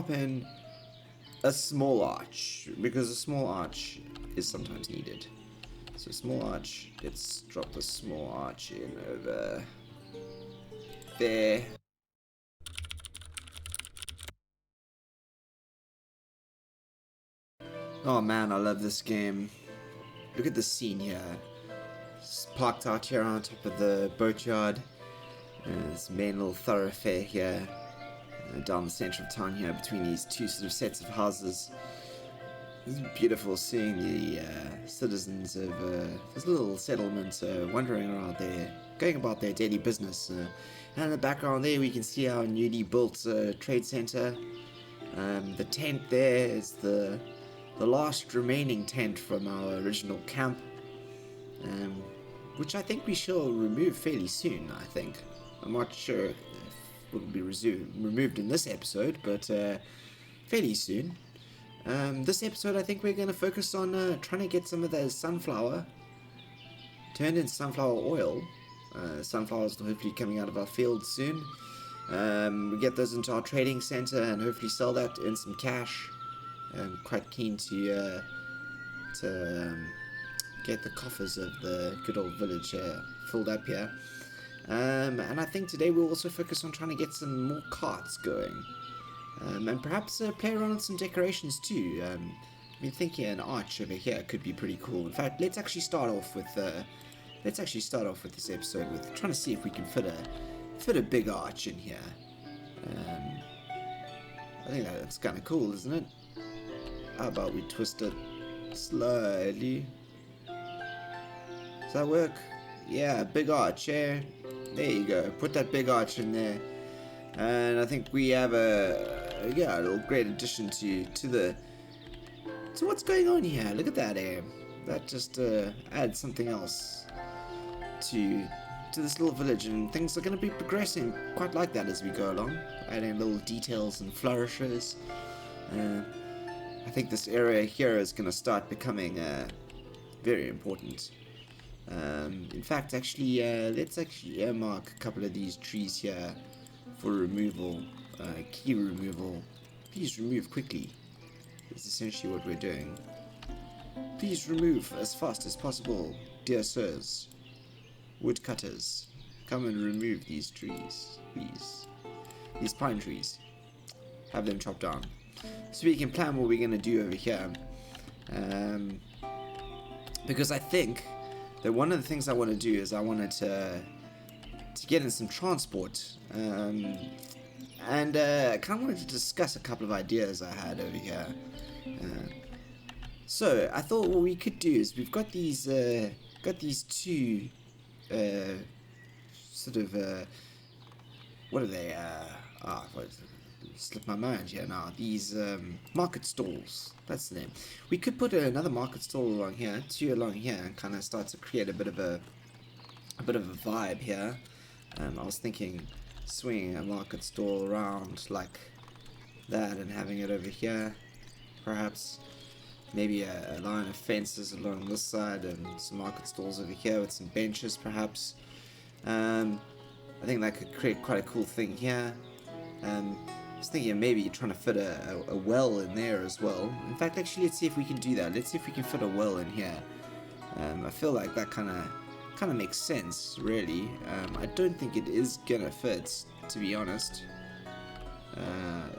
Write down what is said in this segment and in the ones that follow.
drop in a small arch, because a small arch is sometimes needed. So small arch, let's drop a small arch in over there. Oh man, I love this game. Look at the scene here. It's parked out here on top of the boatyard. This main little thoroughfare here. Down the center of town here between these two sort of sets of houses. It's beautiful seeing the citizens of this little settlement wandering around there, going about their daily business. And in the background there we can see our newly built trade center. The tent there is the last remaining tent from our original camp, which I think we shall remove fairly soon, I think. I'm not sure if it will be removed in this episode, but fairly soon. This episode I think we're going to focus on trying to get some of the sunflower turned into sunflower oil. Sunflowers will hopefully coming out of our fields soon. We get those into our trading center and hopefully sell that in some cash. I'm quite keen to get the coffers of the good old village filled up here. And I think today we'll also focus on trying to get some more carts going. And perhaps play around with some decorations too. I've been thinking an arch over here could be pretty cool. In fact, let's actually start off with this episode with trying to see if we can fit a big arch in here. I think that's kind of cool, isn't it? How about we twist it slightly? Does that work? Yeah, big arch, yeah. There you go. Put that big arch in there. And I think we have a little great addition to what's going on here. Look at that air. That just adds something else to this little village, and things are going to be progressing quite like that as we go along, adding little details and flourishes. I think this area here is going to start becoming very important. In fact, actually, let's actually earmark a couple of these trees here for removal, key removal. Please remove quickly. That's essentially what we're doing. Please remove as fast as possible, dear sirs. Woodcutters, come and remove these trees, please. These pine trees. Have them chopped down. So we can plan what we're going to do over here. Because I think that one of the things I want to do is I wanted to get in some transport. And I kind of wanted to discuss a couple of ideas I had over here. So I thought what we could do is we've got these two what are they? Slipped my mind here now. These market stalls. That's the name. We could put another market stall along here, two along here, and kind of start to create a bit of a vibe here. I was thinking swinging a market stall around like that and having it over here, perhaps. Maybe a line of fences along this side and some market stalls over here with some benches, perhaps. I think that could create quite a cool thing here. I was thinking of maybe trying to fit a well in there as well. In fact, actually, let's see if we can do that. Let's see if we can fit a well in here. I feel like that kind of makes sense, really. I don't think it is gonna fit, to be honest.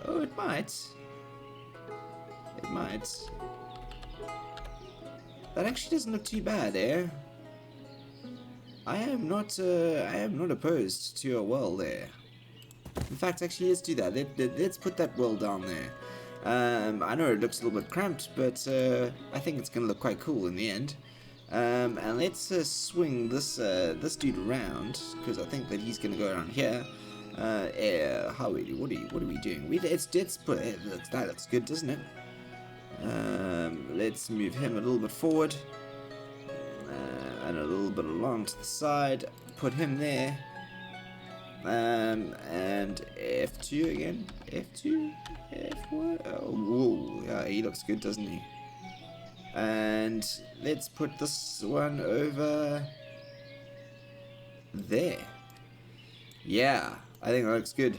Oh, it might. It might. That actually doesn't look too bad, eh? I am not opposed to a well there. In fact, actually, let's do that. Let's put that well down there. I know it looks a little bit cramped, but I think it's gonna look quite cool in the end. And let's swing this dude around, because I think that he's gonna go around here. What are we doing? That looks good, doesn't it? Let's move him a little bit forward and a little bit along to the side. Put him there. And F2 again. F2, F1. Oh, whoa, yeah, he looks good, doesn't he? And let's put this one over there. Yeah, I think that looks good.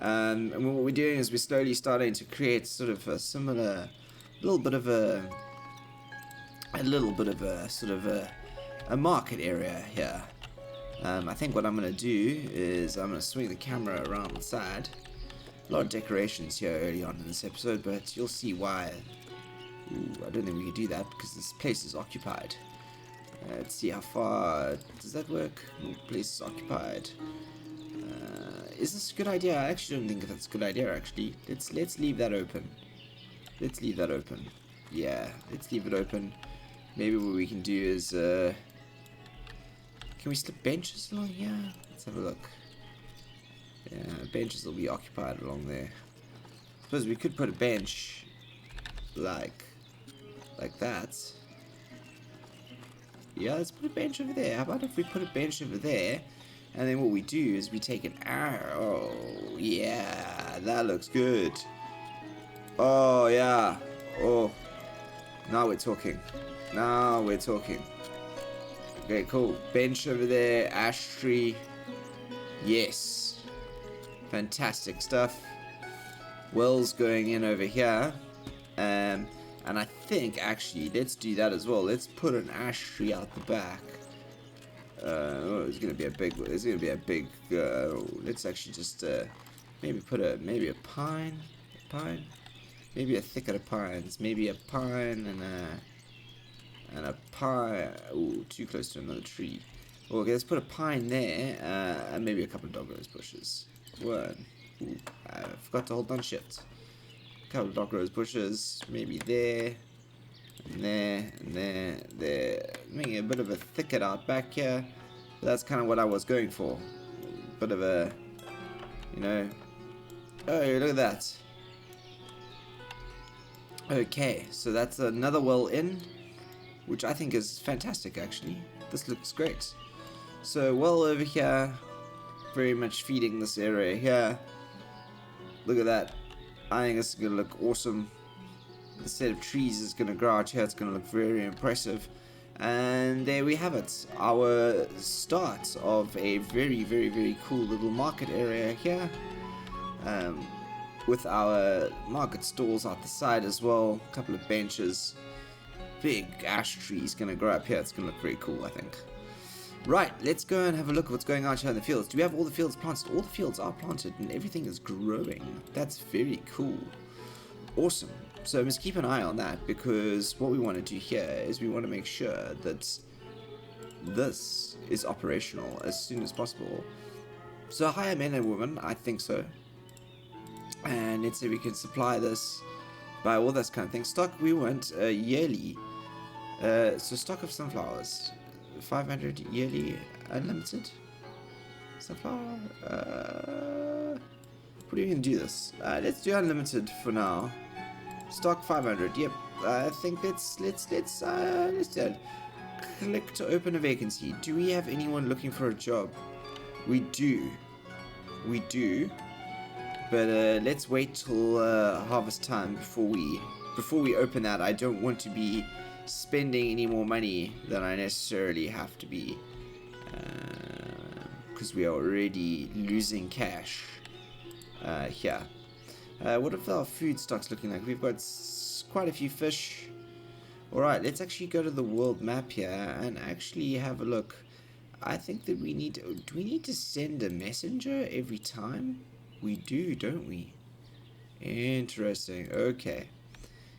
And what we're doing is we're slowly starting to create sort of a similar, little bit of a sort of a market area here. I think what I'm going to do is I'm going to swing the camera around the side. A lot of decorations here early on in this episode, but you'll see why. Ooh, I don't think we can do that because this place is occupied. Let's see how far does that work. Ooh, place is occupied. Is this a good idea? I actually don't think that's a good idea. Actually, let's leave that open. Let's leave that open. Yeah, let's leave it open. Maybe what we can do is can we slip benches along here? Let's have a look. Yeah, benches will be occupied along there. Suppose we could put a bench like that. Yeah, let's put a bench over there. How about if we put a bench over there, and then what we do is we take an arrow. Oh, yeah, that looks good. Oh, yeah. Oh, now we're talking. Now we're talking. Okay, cool. Bench over there, ash tree. Yes. Fantastic stuff. Wells going in over here. And I think, actually, let's do that as well. Let's put an ash tree out the back. Oh, it's gonna be a big. It's gonna be a big. Let's actually just maybe put maybe a pine. Maybe a thicket of pines. Maybe a pine and a pine. Ooh, too close to another tree. Okay, let's put a pine there, and maybe a couple of dog rose bushes. One. Ooh, I forgot to hold on shift. A couple of dog rose bushes, maybe there, and there, and there. Making a bit of a thicket out back here. But that's kind of what I was going for. A bit of a, you know. Oh, look at that. Okay, so that's another well in, which I think is fantastic actually. This looks great. So well over here, very much feeding this area here. Look at that. I think it's going to look awesome. The set of trees is going to grow out here. It's going to look very impressive. And there we have it. Our start of a very, very, very cool little market area here. With our market stalls out the side as well. A couple of benches. Big ash trees going to grow up here. It's going to look very cool, I think. Right, let's go and have a look at what's going on here in the fields. Do we have all the fields planted? All the fields are planted and everything is growing. That's very cool. Awesome. So let's keep an eye on that, because what we want to do here is we want to make sure that this is operational as soon as possible. So hire men and women, I think so. And let's say we can supply this by all this kind of thing. Stock, we want yearly. So stock of sunflowers. 500 yearly unlimited sunflower. What are we gonna do this? Let's do unlimited for now. Stock 500. Yep. I think let's do it. Click to open a vacancy. Do we have anyone looking for a job? We do. We do. But let's wait till harvest time before we open that. I don't want to be spending any more money than I necessarily have to be, because we are already losing cash here. What if our food stock's looking like? We've got quite a few fish. Alright, let's actually go to the world map here and actually have a look. I think that we need to, do we need to send a messenger every time? We do, don't we? Interesting. Okay.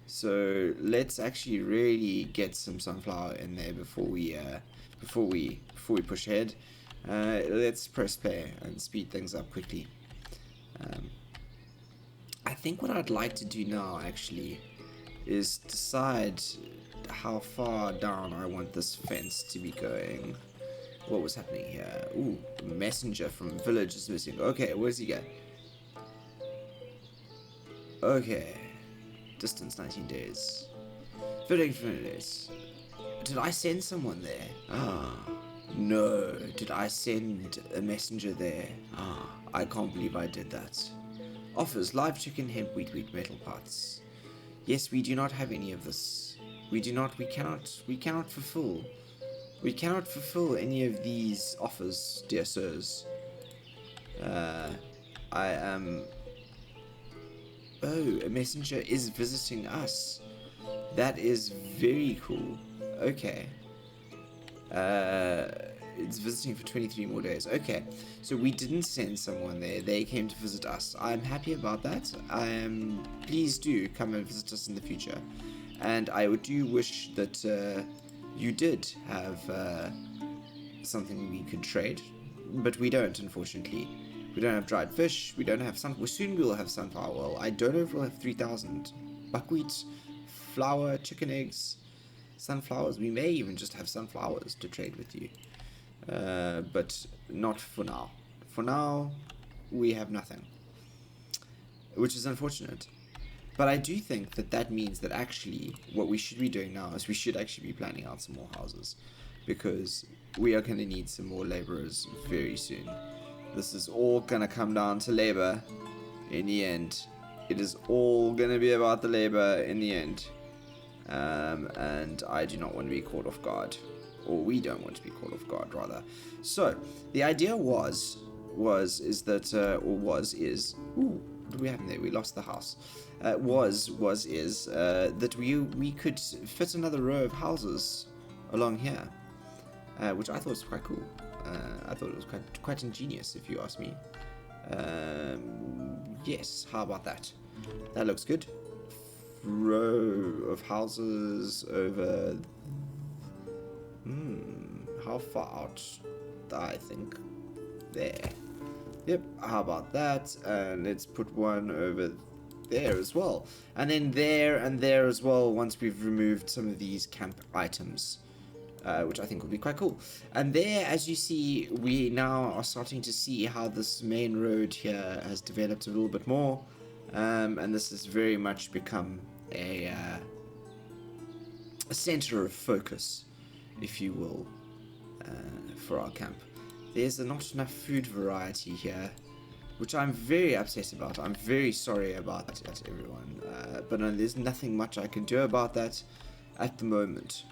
So let's actually really get some sunflower in there before we push ahead. Let's press play and speed things up quickly. I think what I'd like to do now actually is decide how far down I want this fence to be going. What was happening here? Ooh, the messenger from village is missing. Okay, where's he go? Okay. Distance 19 days. 15 days. Did I send someone there? Ah. No. Did I send a messenger there? Ah. I can't believe I did that. Offers live chicken, hemp, wheat, metal parts. Yes, we do not have any of this. We cannot fulfill. We cannot fulfill any of these offers, dear sirs. I am Oh, a messenger is visiting us. That is very cool. Okay. It's visiting for 23 more days. Okay, so we didn't send someone there. They came to visit us. I'm happy about that. Please do come and visit us in the future. And I do wish that you did have something we could trade, but we don't, unfortunately. We don't have dried fish. We don't have sun. Soon we'll have sunflower oil. I don't know if we'll have 3,000 buckwheat, flour, chicken eggs, sunflowers. We may even just have sunflowers to trade with you, but not for now. For now, we have nothing, which is unfortunate. But I do think that that means that actually what we should be doing now is we should actually be planning out some more houses, because we are going to need some more laborers very soon. This is all going to come down to labor in the end. It is all going to be about the labor in the end. And I do not want to be caught off guard. Or we don't want to be caught off guard, rather. So, the idea ooh, what do we have in there? We lost the house. That we could fit another row of houses along here, which I thought was quite cool. I thought it was quite ingenious, if you ask me. Yes, how about that? That looks good. Row of houses over. How far out? I think there. Yep, how about that? And let's put one over there as well. And then there and there as well once we've removed some of these camp items, which I think will be quite cool. And there, as you see, we now are starting to see how this main road here has developed a little bit more. And this has very much become a center of focus, if you will, for our camp. There's not enough food variety here, which I'm very upset about. I'm very sorry about that, everyone. But there's nothing much I can do about that at the moment.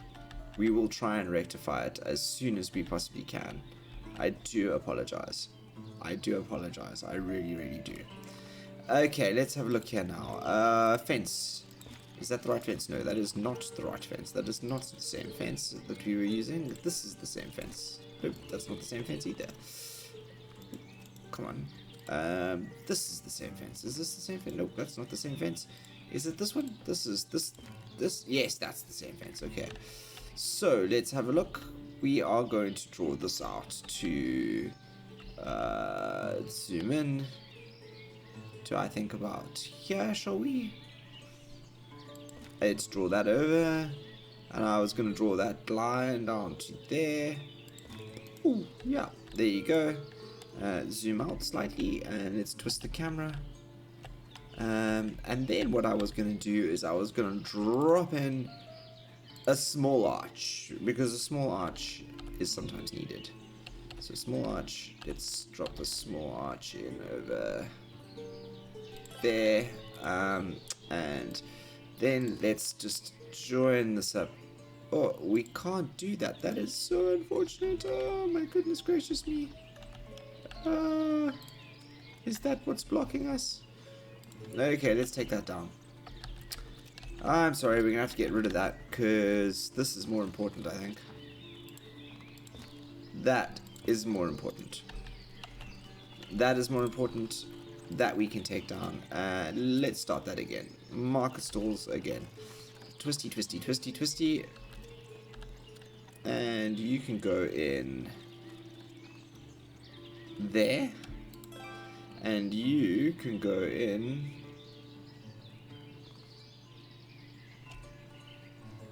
We will try and rectify it as soon as we possibly can. I do apologize. I really, really do. Okay, let's have a look here now. Fence. Is that the right fence? No, that is not the right fence. That is not the same fence that we were using. This is the same fence. Nope, that's not the same fence either. Come on. This is the same fence. Is this the same fence? Nope, that's not the same fence. Is it this one? This. Yes, that's the same fence. Okay. So, let's have a look. We are going to draw this out to zoom in to, I think, about here, shall we? Let's draw that over. And I was going to draw that line down to there. Ooh, yeah, there you go. Zoom out slightly and let's twist the camera. And then what I was going to do is I was going to drop in a small arch, because a small arch is sometimes needed. So small arch, let's drop the small arch in over there. And then let's just join this up. Oh, we can't do that. That is so unfortunate. Oh my goodness gracious me. Is that what's blocking us? Okay, let's take that down. I'm sorry, we're gonna have to get rid of that, because this is more important, I think. That is more important. That is more important. That we can take down. Let's start that again. Market stalls again. Twisty, twisty, twisty, twisty. And you can go in there. And you can go in.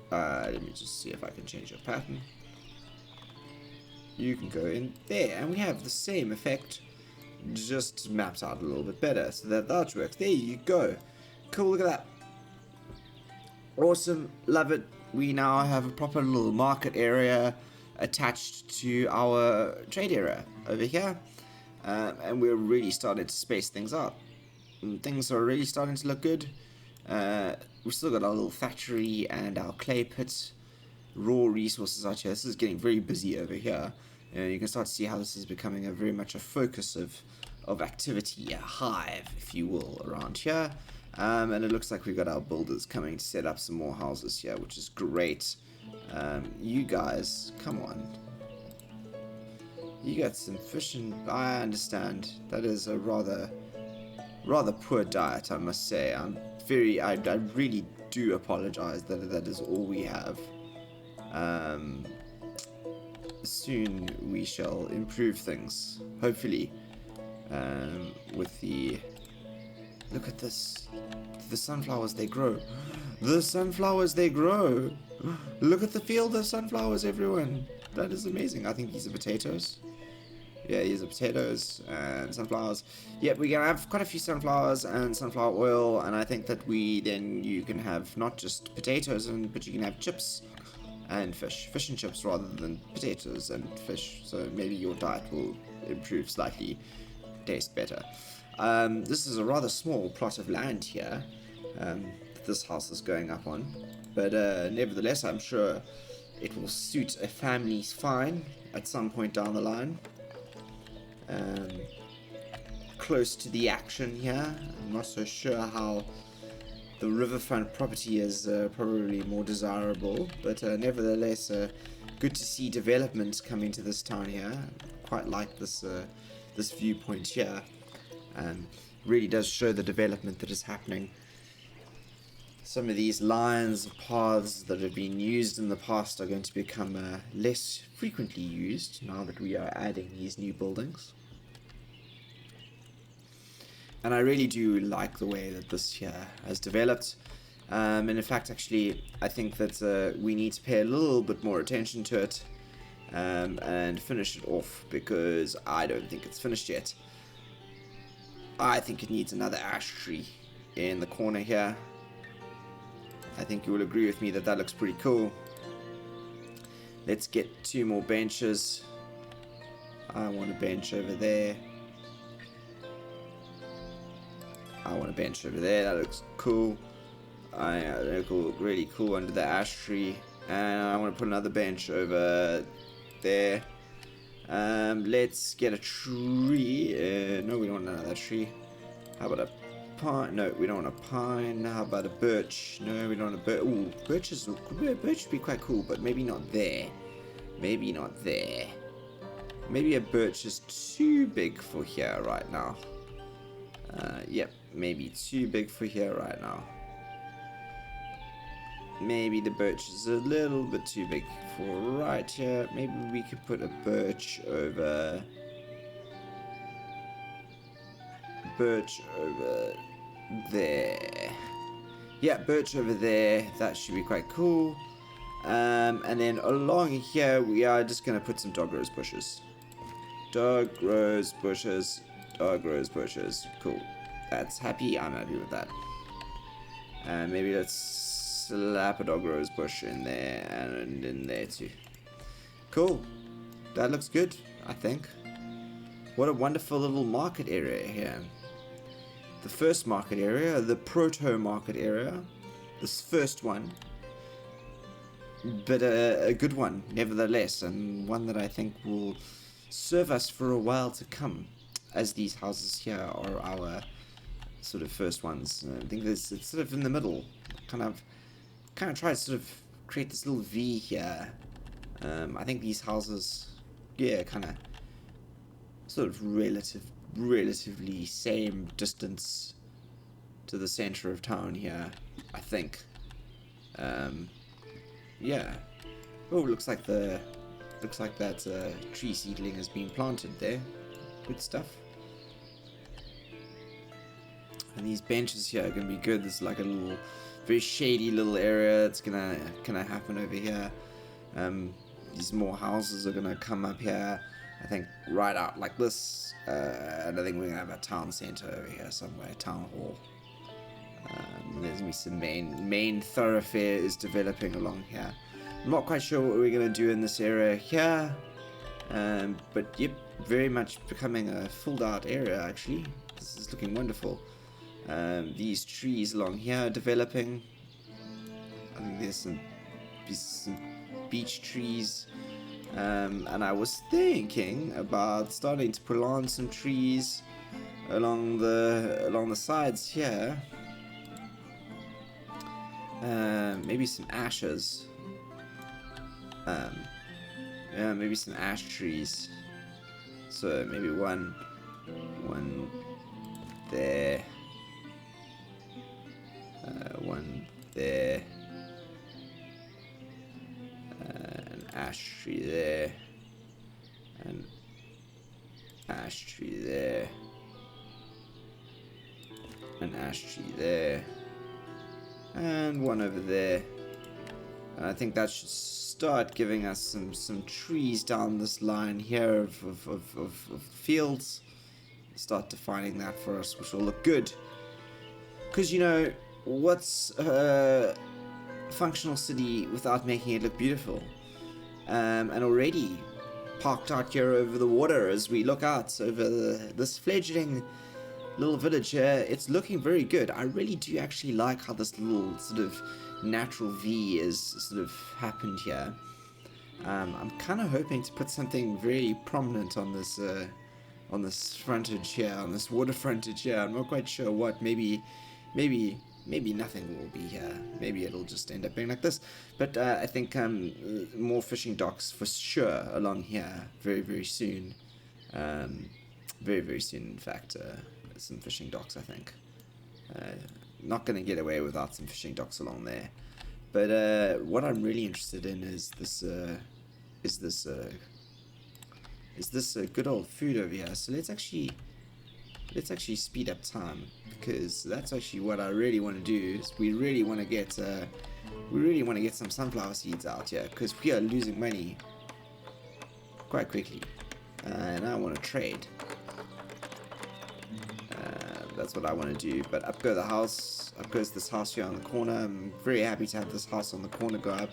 Let me just see if I can change your pattern. You can go in there. And we have the same effect, just mapped out a little bit better. So that works. There you go. Cool, look at that. Awesome, love it. We now have a proper little market area attached to our trade area over here. And we're really starting to space things out. And things are really starting to look good. We've still got our little factory and our clay pits, raw resources out here. This is getting very busy over here. You can start to see how this is becoming very much a focus of activity, a hive, if you will, around here. And it looks like we've got our builders coming to set up some more houses here, which is great. You guys, come on. You got some fishing. I understand. That is a rather poor diet, I must say. I really do apologize that that is all we have. Soon we shall improve things, hopefully. With the... Look at this. The sunflowers, they grow. The sunflowers, they grow. Look at the field of sunflowers, everyone. That is amazing. I think these are potatoes. Yeah, these are potatoes and sunflowers. Yep, we're going to have quite a few sunflowers and sunflower oil. And I think that you can have not just potatoes, but you can have chips and fish. Fish and chips rather than potatoes and fish. So maybe your diet will improve slightly, taste better. This is a rather small plot of land here that this house is going up on. But nevertheless, I'm sure it will suit a family fine at some point down the line. Close to the action here. I'm not so sure how the riverfront property is probably more desirable, but nevertheless, good to see development coming to this town here. Quite like this viewpoint here. Really does show the development that is happening. Some of these lines of paths that have been used in the past are going to become less frequently used now that we are adding these new buildings. And I really do like the way that this here has developed. And in fact, actually, I think that we need to pay a little bit more attention to it and finish it off, because I don't think it's finished yet. I think it needs another ash tree in the corner here. I think you will agree with me that that looks pretty cool. Let's get 2 more benches. I want a bench over there. I want a bench over there. That looks cool. That look really cool under the ash tree. And I want to put another bench over there. Let's get a tree. No, we don't want another tree. How about a pine? No, we don't want a pine. How about a birch? No, we don't want a birch. Ooh, birch would be quite cool, but maybe not there. Maybe not there. Maybe a birch is too big for here right now. Yep, maybe too big for here right now. Maybe the birch is a little bit too big for right here. Maybe we could put a birch over there. Yeah, birch over there. That should be quite cool. And then along here we are just going to put some dog rose bushes. Dog rose bushes. Dog rose bushes. Cool. That's happy. I'm happy with that. And maybe let's slap a dog rose bush in there and in there too. Cool. That looks good, I think. What a wonderful little market area here. The first market area, the proto market area. This first one. But a good one, nevertheless, and one that I think will serve us for a while to come, as these houses here are our sort of first ones. I think it's sort of in the middle. Kind of try to sort of create this little V here. I think these houses, yeah, kind of sort of relatively same distance to the center of town here, I think. Yeah. Oh, looks like that tree seedling has been planted there. Good stuff. And these benches here are gonna be good. This is like a little, very shady little area. It's gonna happen over here. These more houses are gonna come up here. I think right out like this. And I think we're gonna have a town center over here somewhere, town hall. There's gonna be some main thoroughfare is developing along here. I'm not quite sure what we're gonna do in this area here, but yep, very much becoming a filled out area actually. This is looking wonderful. These trees along here are developing. I think there's some beech trees, and I was thinking about starting to plant some trees along the sides here. Maybe some ashes. Yeah, maybe some ash trees. So maybe one there, one there, an ash tree there, an ash tree there, an ash tree there, and one over there. And I think that should start giving us some trees down this line here of fields. Start defining that for us, which will look good. Because, you know, what's a functional city without making it look beautiful? And already parked out here over the water as we look out over this fledgling little village here, it's looking very good. I really do actually like how this little sort of natural V is sort of happened here. I'm kind of hoping to put something very prominent on this frontage here, on this water frontage here. I'm not quite sure what. Maybe nothing will be here. Maybe it'll just end up being like this. But I think more fishing docks for sure along here very, very soon. Very, very soon, in fact. Some fishing docks, I think. Not going to get away without some fishing docks along there. But what I'm really interested in is this good old food over here. So let's actually speed up time, because that's actually what I really want to do. Is we really want to get some sunflower seeds out here, because we are losing money quite quickly, and I want to trade. That's what I want to do. But up goes this house here on the corner. I'm very happy to have this house on the corner go up.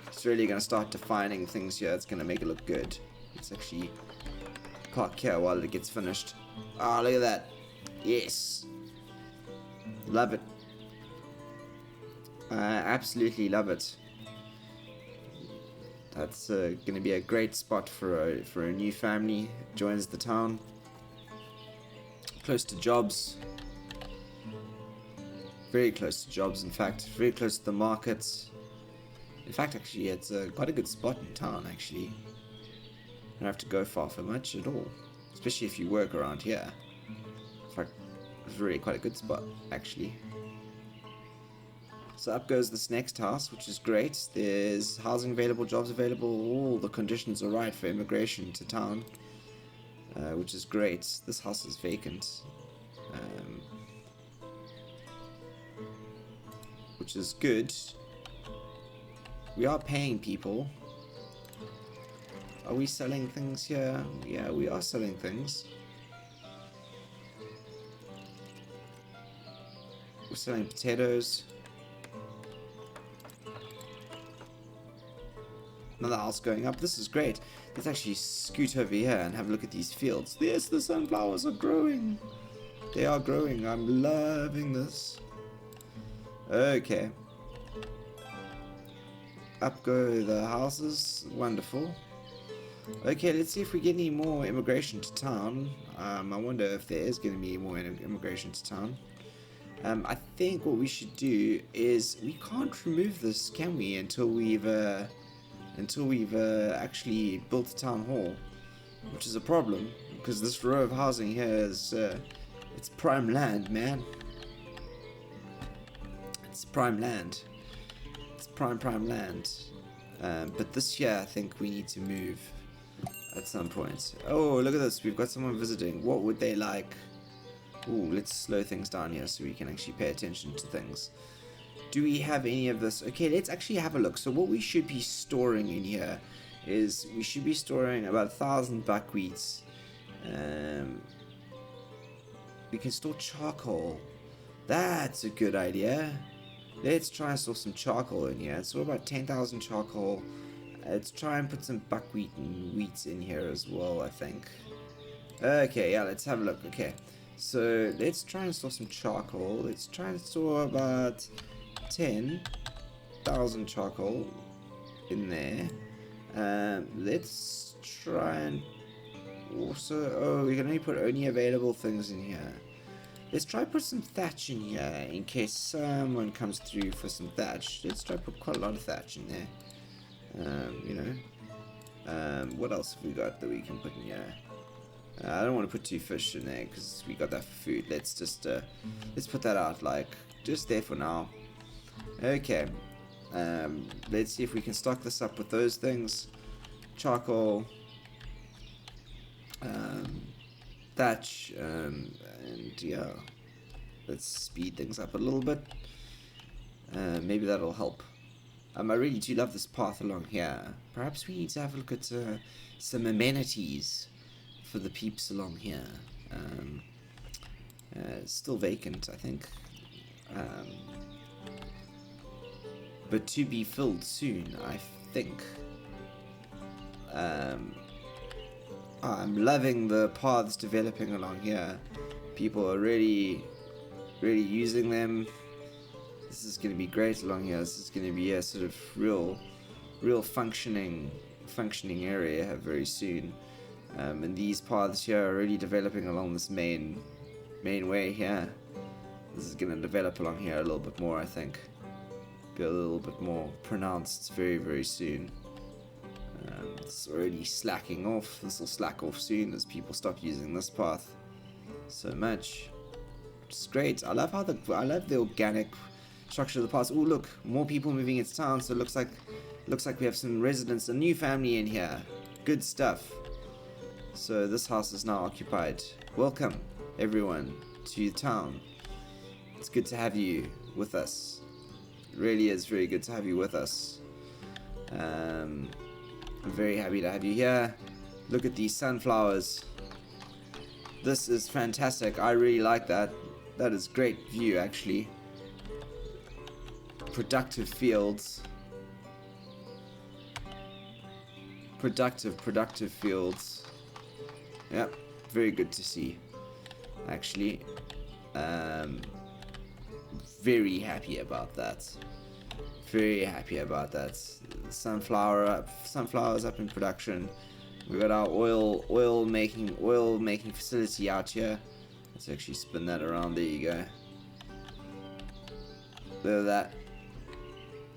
It's really going to start defining things here. It's going to make it look good. Let's actually park here while it gets finished. Ah, look at that. Yes. Love it. I absolutely love it. That's going to be a great spot for a new family. Joins the town. Close to jobs. Very close to jobs, in fact. Very close to the markets. In fact, actually, it's quite a good spot in town, actually. You don't have to go far for much at all. Especially if you work around here. In fact, it's really quite a good spot, actually. So up goes this next house, which is great. There's housing available, jobs available. All the conditions are right for immigration to town. Which is great. This house is vacant. Which is good. We are paying people. Are we selling things here? Yeah, we are selling things. We're selling potatoes. Another house going up. This is great. Let's actually scoot over here and have a look at these fields. Yes, the sunflowers are growing. They are growing. I'm loving this. Okay. Up go the houses. Wonderful. Okay, let's see if we get any more immigration to town. I wonder if there is going to be more immigration to town. I think what we should do is, we can't remove this, can we, until we've actually built a town hall, which is a problem, because this row of housing here is it's prime land, man. It's prime land. It's prime land. But this year I think we need to move at some point. Oh, look at this, we've got someone visiting. What would they like? Ooh, let's slow things down here so we can actually pay attention to things. Do we have any of this? Okay, let's actually have a look. So what we should be storing in here is, we should be storing about 1,000 buckwheats. We can store charcoal. That's a good idea. Let's try and store some charcoal in here. So about 10,000 charcoal. Let's try and put some buckwheat and wheat in here as well, I think. Okay, yeah, let's have a look. Okay, so let's try and store some charcoal. Let's try and store about 10,000 charcoal in there. Let's try and also, oh, we can only put only available things in here. Let's try put some thatch in here in case someone comes through for some thatch. Let's try put quite a lot of thatch in there. You know. What else have we got that we can put in here? I don't want to put 2 fish in there because we got that for food. Let's just let's put that out like just there for now. Okay. Let's see if we can stock this up with those things. Charcoal, thatch, and yeah, let's speed things up a little bit. Maybe that'll help. I really do love this path along here. Perhaps we need to have a look at some amenities for the peeps along here. Still vacant, I think. But to be filled soon, I think. I'm loving the paths developing along here. People are really using them. This is going to be great along here. This is going to be a sort of real functioning area very soon. And these paths here are really developing along this main way here. This is going to develop along here a little bit more, I think. Be a little bit more pronounced very soon. It's already slacking off. This will slack off soon as people stop using this path so much. It's great. I love the organic structure of the path. Oh look, more people moving into town. So it looks like we have some residents, a new family in here. Good stuff. So this house is now occupied. Welcome everyone to the town. It's good to have you with us. It really is very good to have you with us. I'm very happy to have you here. Look at these sunflowers. This is fantastic. I really like that. That is great view, actually. Productive fields. Productive fields. Yep, very good to see. Actually, very happy about that. Very happy about that. Sunflowers up in production. We got our oil making facility out here. Let's actually spin that around. There you go. Look at that.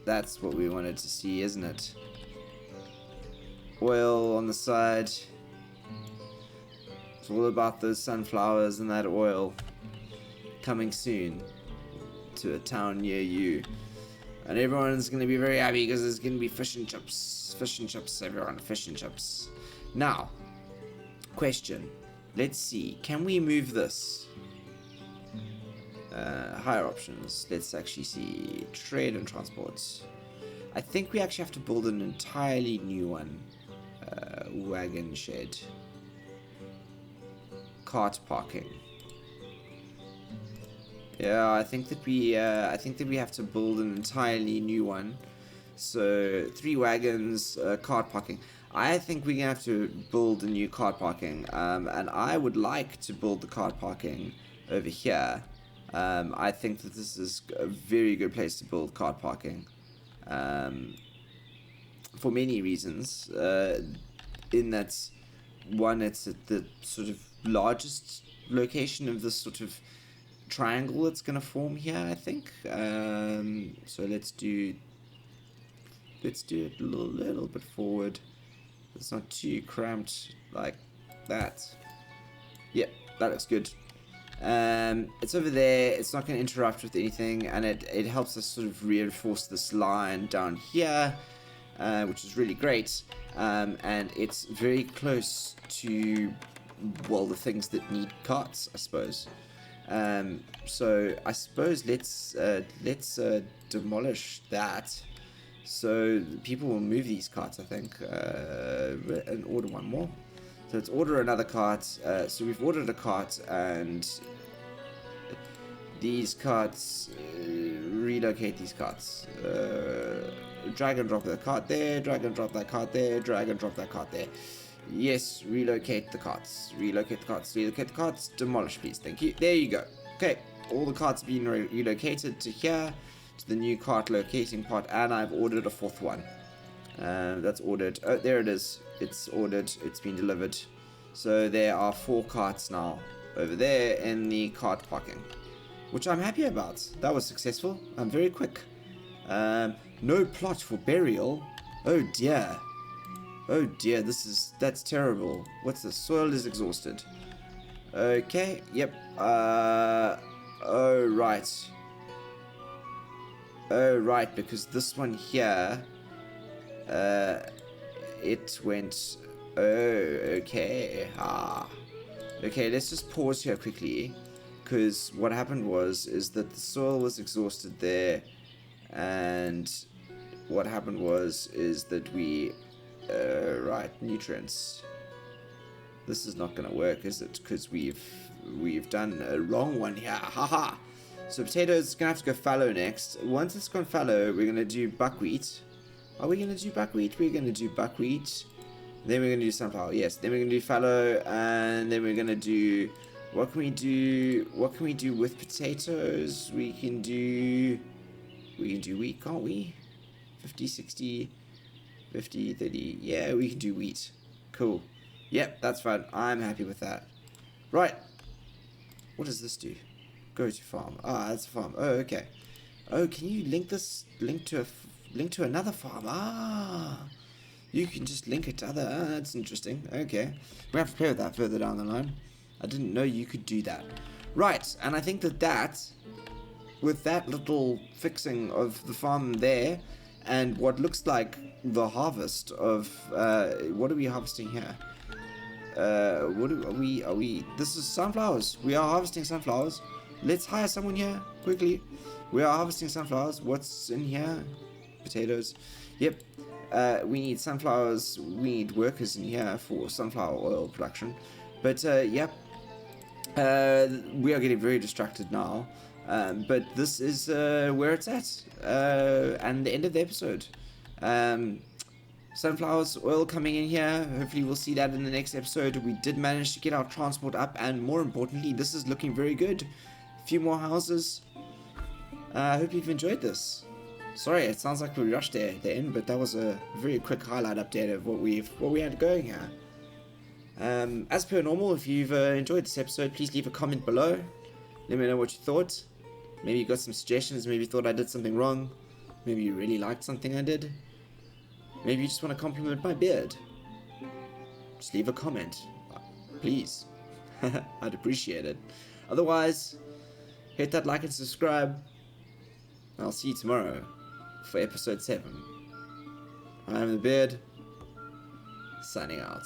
That's what we wanted to see, isn't it? Oil on the side. It's all about those sunflowers and that oil. Coming soon to a town near you. And everyone's going to be very happy because there's going to be fish and chips. Fish and chips, everyone. Fish and chips. Now, question. Let's see. Can we move this? Higher options. Let's actually see. Trade and transport. I think we actually have to build an entirely new one. Wagon shed. Cart parking. Yeah, I think that we have to build an entirely new one. So 3 wagons, cart parking. I think we're gonna have to build a new cart parking. And I would like to build the cart parking over here. I think that this is a very good place to build cart parking. For many reasons. In that, one, it's at the sort of largest location of this sort of triangle that's going to form here, I think. So let's do it a little bit forward. It's not too cramped like that. Yep, that looks good. It's over there. It's not going to interrupt with anything, and it helps us sort of reinforce this line down here, which is really great. And it's very close to, well, the things that need carts, I suppose. So I suppose let's demolish that, so people will move these carts, I think, and order one more. So let's order another cart. So we've ordered a cart, and these carts, relocate these carts. Drag and drop that cart there, drag and drop that cart there, drag and drop that cart there. Yes, relocate the carts, relocate the carts, relocate the carts, demolish please, thank you. There you go. Okay, all the carts being relocated to here, to the new cart locating part, and I've ordered a 4th one. That's ordered. Oh, there it is. It's ordered, it's been delivered. So there are 4 carts now over there in the cart parking, which I'm happy about. That was successful. I'm very quick. No plot for burial. Oh dear. Oh dear, that's terrible. What's this? Soil is exhausted. Okay, yep. Oh right. Oh right, because this one here, it went. Oh, okay. Okay, let's just pause here quickly, because what happened is that the soil was exhausted there, and what happened is that we, right, nutrients. This is not gonna work, is it? Because we've done a wrong one here. Haha. So potatoes gonna have to go fallow next. Once it's gone fallow, we're gonna do buckwheat. Are we gonna do buckwheat? We're gonna do buckwheat. Then we're gonna do sunflower. Yes. Then we're gonna do fallow, and then we're gonna do. What can we do? What can we do with potatoes? We can do wheat, can't we? 50, 60, 50, 30. Yeah, we can do wheat. Cool. Yep, that's fine. I'm happy with that. Right. What does this do? Go to farm. Ah, that's a farm. Oh, okay. Oh, can you link to another farm? Ah, you can just link it to other. Ah, that's interesting. Okay, we have to play with that further down the line. I didn't know you could do that. Right, and I think that with that little fixing of the farm there, and what looks like the harvest of what are we harvesting here? Are we? This is sunflowers. We are harvesting sunflowers. Let's hire someone here quickly. We are harvesting sunflowers. What's in here? Potatoes. Yep. We need sunflowers. We need workers in here for sunflower oil production. But yep. We are getting very distracted now. But this is where it's at. And the end of the episode. Sunflowers oil coming in here. Hopefully we'll see that in the next episode. We did manage to get our transport up, and more importantly, this is looking very good. A few more houses. I hope you've enjoyed this. Sorry, it sounds like we rushed there at the end, but that was a very quick highlight update of what we had going here. As per normal, if you've enjoyed this episode, please leave a comment below. Let me know what you thought. Maybe you got some suggestions. Maybe you thought I did something wrong. Maybe you really liked something I did. Maybe you just want to compliment my beard. Just leave a comment, please. I'd appreciate it. Otherwise, hit that like and subscribe. I'll see you tomorrow for episode 7. I'm the beard, signing out.